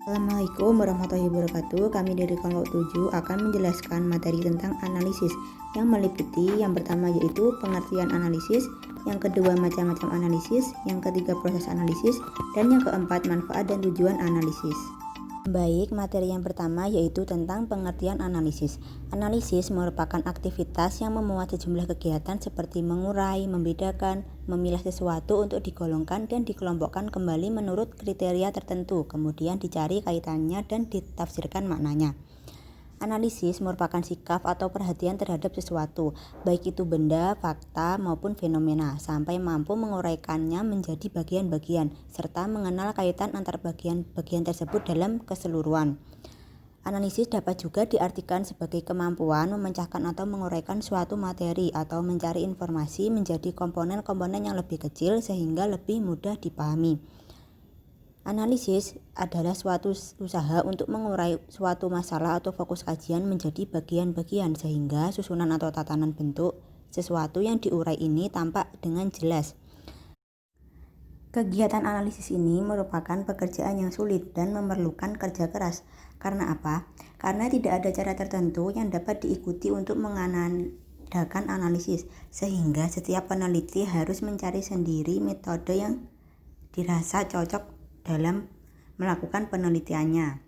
Assalamualaikum warahmatullahi wabarakatuh. Kami dari kelompok 7 akan menjelaskan materi tentang analisis yang meliputi yang pertama yaitu pengertian analisis, yang kedua macam-macam analisis, yang ketiga proses analisis, dan yang keempat manfaat dan tujuan analisis. Baik, materi yang pertama yaitu tentang pengertian analisis. Analisis merupakan aktivitas yang memuat sejumlah kegiatan seperti mengurai, membedakan, memilah sesuatu untuk digolongkan dan dikelompokkan kembali menurut kriteria tertentu, kemudian dicari kaitannya dan ditafsirkan maknanya. Analisis merupakan sikap atau perhatian terhadap sesuatu, baik itu benda, fakta, maupun fenomena, sampai mampu menguraikannya menjadi bagian-bagian, serta mengenal kaitan antar bagian-bagian tersebut dalam keseluruhan. Analisis dapat juga diartikan sebagai kemampuan memecahkan atau menguraikan suatu materi atau mencari informasi menjadi komponen-komponen yang lebih kecil sehingga lebih mudah dipahami. Analisis adalah suatu usaha untuk mengurai suatu masalah atau fokus kajian menjadi bagian-bagian sehingga susunan atau tatanan bentuk sesuatu yang diurai ini tampak dengan jelas. Kegiatan analisis ini merupakan pekerjaan yang sulit dan memerlukan kerja keras. Karena apa? Karena tidak ada cara tertentu yang dapat diikuti untuk mengadakan analisis, sehingga setiap peneliti harus mencari sendiri metode yang dirasa cocok dalam melakukan penelitiannya.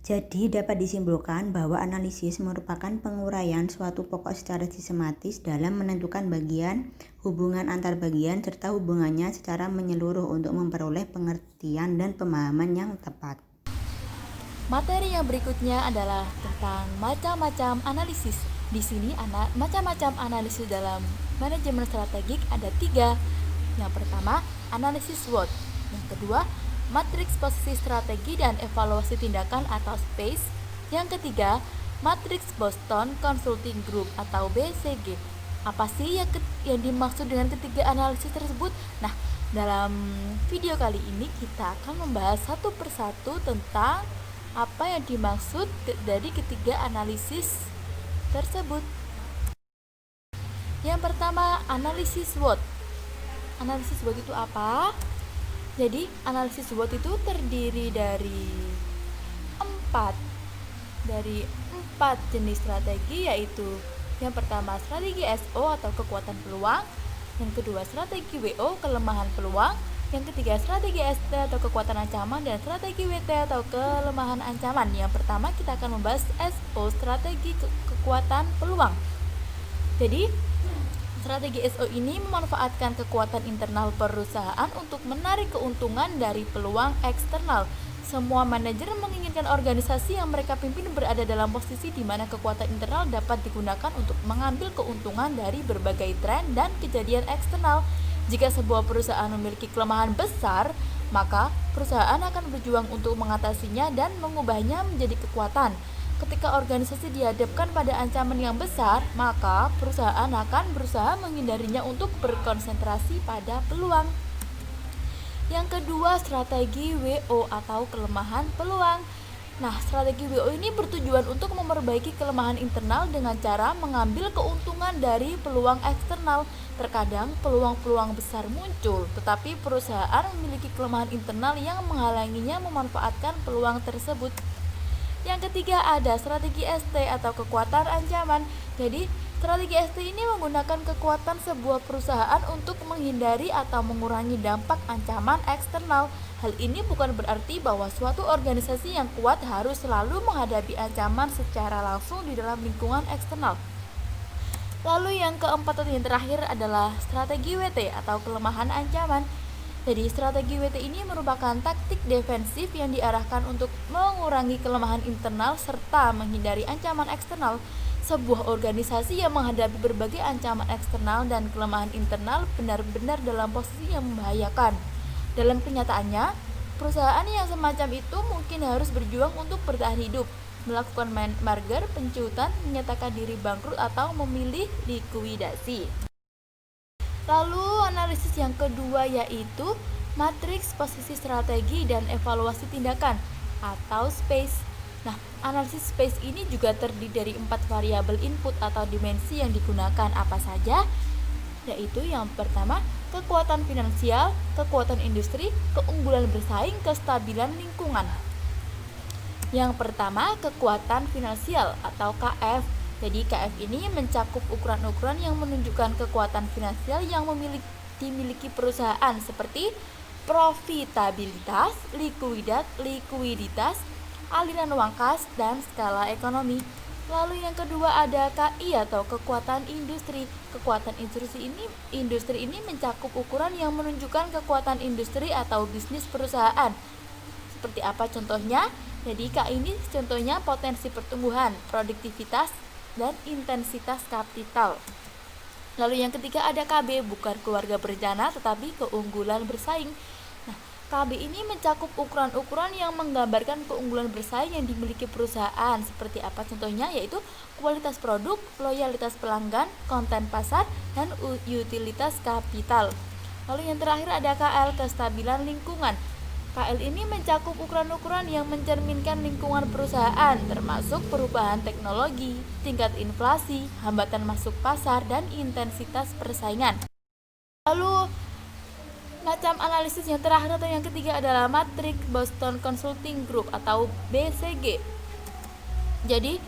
Jadi dapat disimpulkan bahwa analisis merupakan penguraian suatu pokok secara sistematis dalam menentukan bagian, hubungan antar bagian, serta hubungannya secara menyeluruh untuk memperoleh pengertian dan pemahaman yang tepat. Materi yang berikutnya adalah tentang macam-macam analisis. Di sini macam-macam analisis dalam manajemen strategik ada 3. Yang pertama, analisis SWOT. Yang kedua, matriks posisi strategi dan evaluasi tindakan atau SPACE. Yang ketiga, matriks Boston Consulting Group atau BCG. Apa sih yang dimaksud dengan ketiga analisis tersebut? Nah, dalam video kali ini kita akan membahas satu persatu tentang apa yang dimaksud dari ketiga analisis tersebut. Yang pertama, analisis SWOT. Analisis SWOT itu apa? Jadi, analisis SWOT itu terdiri dari empat jenis strategi, yaitu yang pertama strategi SO atau kekuatan peluang, yang kedua strategi WO kelemahan peluang, yang ketiga strategi ST atau kekuatan ancaman, dan strategi WT atau kelemahan ancaman. Yang pertama kita akan membahas SO, strategi kekuatan peluang. Jadi strategi SO ini memanfaatkan kekuatan internal perusahaan untuk menarik keuntungan dari peluang eksternal. Semua manajer menginginkan organisasi yang mereka pimpin berada dalam posisi di mana kekuatan internal dapat digunakan untuk mengambil keuntungan dari berbagai tren dan kejadian eksternal. Jika sebuah perusahaan memiliki kelemahan besar, maka perusahaan akan berjuang untuk mengatasinya dan mengubahnya menjadi kekuatan. Ketika organisasi dihadapkan pada ancaman yang besar, maka perusahaan akan berusaha menghindarinya untuk berkonsentrasi pada peluang. Yang kedua, strategi WO atau kelemahan peluang. Nah, strategi WO ini bertujuan untuk memperbaiki kelemahan internal dengan cara mengambil keuntungan dari peluang eksternal. Terkadang peluang-peluang besar muncul, tetapi perusahaan memiliki kelemahan internal yang menghalanginya memanfaatkan peluang tersebut. Yang ketiga, ada strategi ST atau kekuatan ancaman. Jadi, strategi ST ini menggunakan kekuatan sebuah perusahaan untuk menghindari atau mengurangi dampak ancaman eksternal. Hal ini bukan berarti bahwa suatu organisasi yang kuat harus selalu menghadapi ancaman secara langsung di dalam lingkungan eksternal. Lalu yang keempat atau yang terakhir adalah strategi WT atau kelemahan ancaman. Jadi strategi WT ini merupakan taktik defensif yang diarahkan untuk mengurangi kelemahan internal serta menghindari ancaman eksternal. Sebuah organisasi yang menghadapi berbagai ancaman eksternal dan kelemahan internal benar-benar dalam posisi yang membahayakan. Dalam kenyataannya, perusahaan yang semacam itu mungkin harus berjuang untuk bertahan hidup, melakukan merger, pencutan, menyatakan diri bangkrut, atau memilih likuidasi. Lalu analisis yang kedua yaitu matriks posisi strategi dan evaluasi tindakan atau SPACE. Nah, analisis SPACE ini juga terdiri dari 4 variabel input atau dimensi yang digunakan. Apa saja? yaitu yang pertama kekuatan finansial, kekuatan industri, keunggulan bersaing, kestabilan lingkungan. Yang pertama, kekuatan finansial atau KF. Jadi KF ini mencakup ukuran-ukuran yang menunjukkan kekuatan finansial yang dimiliki perusahaan seperti profitabilitas, likuiditas, aliran uang kas, dan skala ekonomi. Lalu yang kedua ada KI atau kekuatan industri. Kekuatan industri ini mencakup ukuran yang menunjukkan kekuatan industri atau bisnis perusahaan. Seperti apa contohnya? Jadi KI ini contohnya potensi pertumbuhan, produktivitas, dan intensitas kapital. Lalu yang ketiga ada KB, bukan keluarga berencana tetapi keunggulan bersaing. Nah, KB ini mencakup ukuran-ukuran yang menggambarkan keunggulan bersaing yang dimiliki perusahaan. Seperti apa contohnya? Yaitu kualitas produk, loyalitas pelanggan, konten pasar, dan utilitas kapital. Lalu yang terakhir ada KL, kestabilan lingkungan. KL ini mencakup ukuran-ukuran yang mencerminkan lingkungan perusahaan, termasuk perubahan teknologi, tingkat inflasi, hambatan masuk pasar, dan intensitas persaingan. Lalu, macam analisis yang terakhir atau yang ketiga adalah matrik Boston Consulting Group atau BCG. Jadi,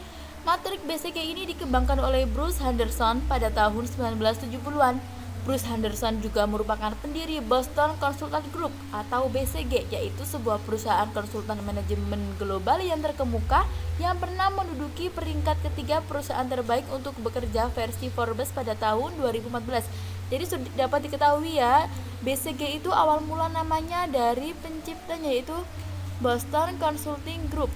matrik BCG ini dikembangkan oleh Bruce Henderson pada tahun 1970-an. Bruce Henderson juga merupakan pendiri Boston Consulting Group atau BCG, yaitu sebuah perusahaan konsultan manajemen global yang terkemuka yang pernah menduduki peringkat ketiga perusahaan terbaik untuk bekerja versi Forbes pada tahun 2014. Jadi sudah dapat diketahui ya, BCG itu awal mula namanya dari penciptanya yaitu Boston Consulting Group.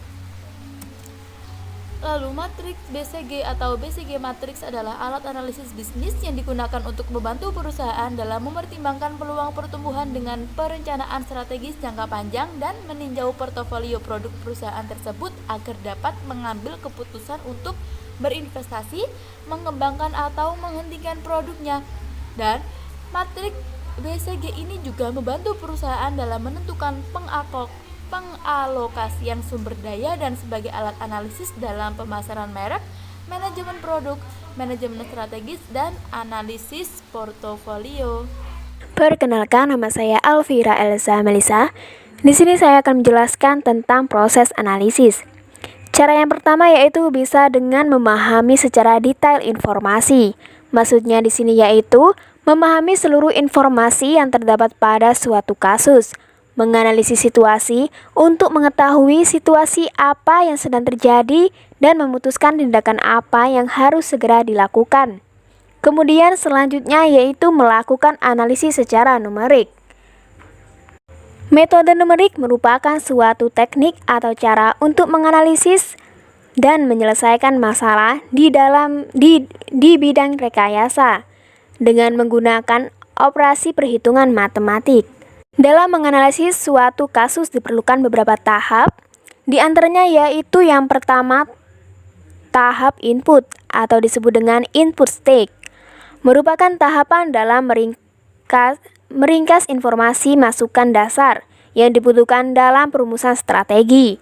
Lalu matriks BCG atau BCG Matrix adalah alat analisis bisnis yang digunakan untuk membantu perusahaan dalam mempertimbangkan peluang pertumbuhan dengan perencanaan strategis jangka panjang dan meninjau portofolio produk perusahaan tersebut agar dapat mengambil keputusan untuk berinvestasi, mengembangkan atau menghentikan produknya. Dan matriks BCG ini juga membantu perusahaan dalam menentukan pengalokasian sumber daya dan sebagai alat analisis dalam pemasaran merek, manajemen produk, manajemen strategis, dan analisis portofolio. Perkenalkan, nama saya Alvira Elsa Melisa. Di sini saya akan menjelaskan tentang proses analisis. Cara yang pertama yaitu bisa dengan memahami secara detail informasi. Maksudnya di sini yaitu memahami seluruh informasi yang terdapat pada suatu kasus. Menganalisis situasi untuk mengetahui situasi apa yang sedang terjadi dan memutuskan tindakan apa yang harus segera dilakukan. Kemudian selanjutnya yaitu melakukan analisis secara numerik. Metode numerik merupakan suatu teknik atau cara untuk menganalisis dan menyelesaikan masalah di bidang rekayasa dengan menggunakan operasi perhitungan matematik. Dalam menganalisis suatu kasus diperlukan beberapa tahap, di antaranya yaitu yang pertama, tahap input atau disebut dengan input stage, merupakan tahapan dalam meringkas informasi masukan dasar yang dibutuhkan dalam perumusan strategi.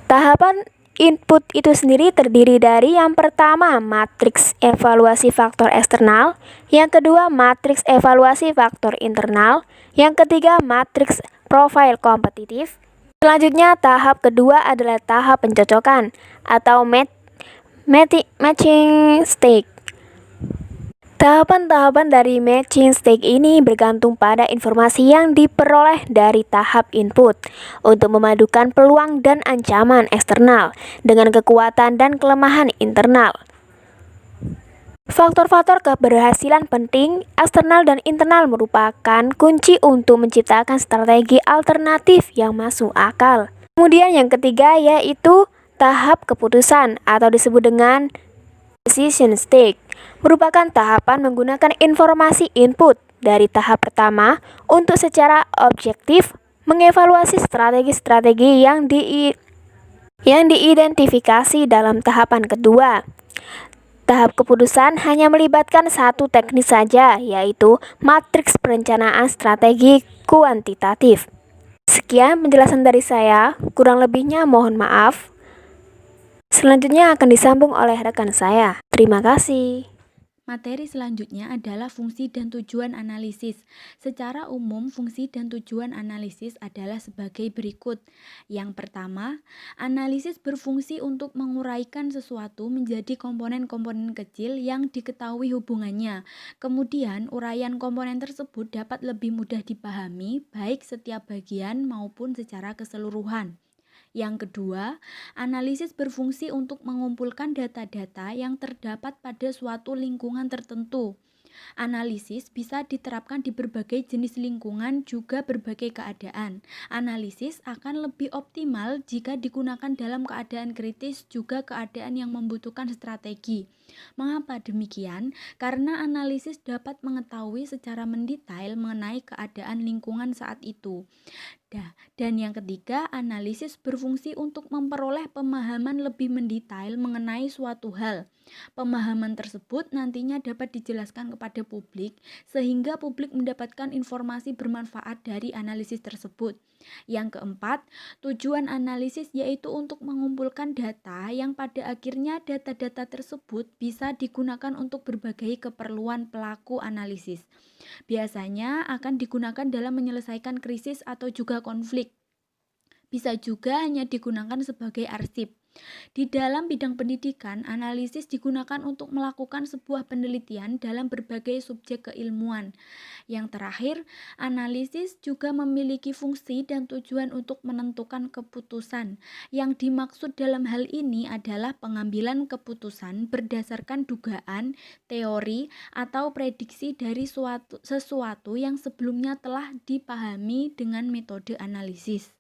Tahapan input itu sendiri terdiri dari yang pertama, matriks evaluasi faktor eksternal, yang kedua, matriks evaluasi faktor internal, yang ketiga, matriks profil kompetitif. Selanjutnya, tahap kedua adalah tahap pencocokan atau matching stage. Tahapan-tahapan dari matching stage ini bergantung pada informasi yang diperoleh dari tahap input untuk memadukan peluang dan ancaman eksternal dengan kekuatan dan kelemahan internal. Faktor-faktor keberhasilan penting eksternal dan internal merupakan kunci untuk menciptakan strategi alternatif yang masuk akal. Kemudian yang ketiga yaitu tahap keputusan atau disebut dengan decision stage, merupakan tahapan menggunakan informasi input dari tahap pertama untuk secara objektif mengevaluasi strategi-strategi yang diidentifikasi dalam tahapan kedua. Tahap keputusan hanya melibatkan satu teknik saja, yaitu matriks perencanaan strategi kuantitatif. Sekian penjelasan dari saya, kurang lebihnya mohon maaf. Selanjutnya akan disambung oleh rekan saya. Terima kasih. Materi selanjutnya adalah fungsi dan tujuan analisis. Secara umum, fungsi dan tujuan analisis adalah sebagai berikut. Yang pertama, analisis berfungsi untuk menguraikan sesuatu menjadi komponen-komponen kecil yang diketahui hubungannya. Kemudian, uraian komponen tersebut dapat lebih mudah dipahami, baik setiap bagian maupun secara keseluruhan. Yang kedua, analisis berfungsi untuk mengumpulkan data-data yang terdapat pada suatu lingkungan tertentu. Analisis bisa diterapkan di berbagai jenis lingkungan, juga berbagai keadaan. Analisis akan lebih optimal jika digunakan dalam keadaan kritis, juga keadaan yang membutuhkan strategi. Mengapa demikian? Karena analisis dapat mengetahui secara mendetail mengenai keadaan lingkungan saat itu. Dan yang ketiga, analisis berfungsi untuk memperoleh pemahaman lebih mendetail mengenai suatu hal. Pemahaman tersebut nantinya dapat dijelaskan kepada publik, sehingga publik mendapatkan informasi bermanfaat dari analisis tersebut. Yang keempat, tujuan analisis yaitu untuk mengumpulkan data yang pada akhirnya data-data tersebut bisa digunakan untuk berbagai keperluan pelaku analisis. Biasanya akan digunakan dalam menyelesaikan krisis atau juga konflik. Bisa juga hanya digunakan sebagai arsip. Di dalam bidang pendidikan, analisis digunakan untuk melakukan sebuah penelitian dalam berbagai subjek keilmuan. Yang terakhir, analisis juga memiliki fungsi dan tujuan untuk menentukan keputusan. Yang dimaksud dalam hal ini adalah pengambilan keputusan berdasarkan dugaan, teori, atau prediksi dari sesuatu yang sebelumnya telah dipahami dengan metode analisis.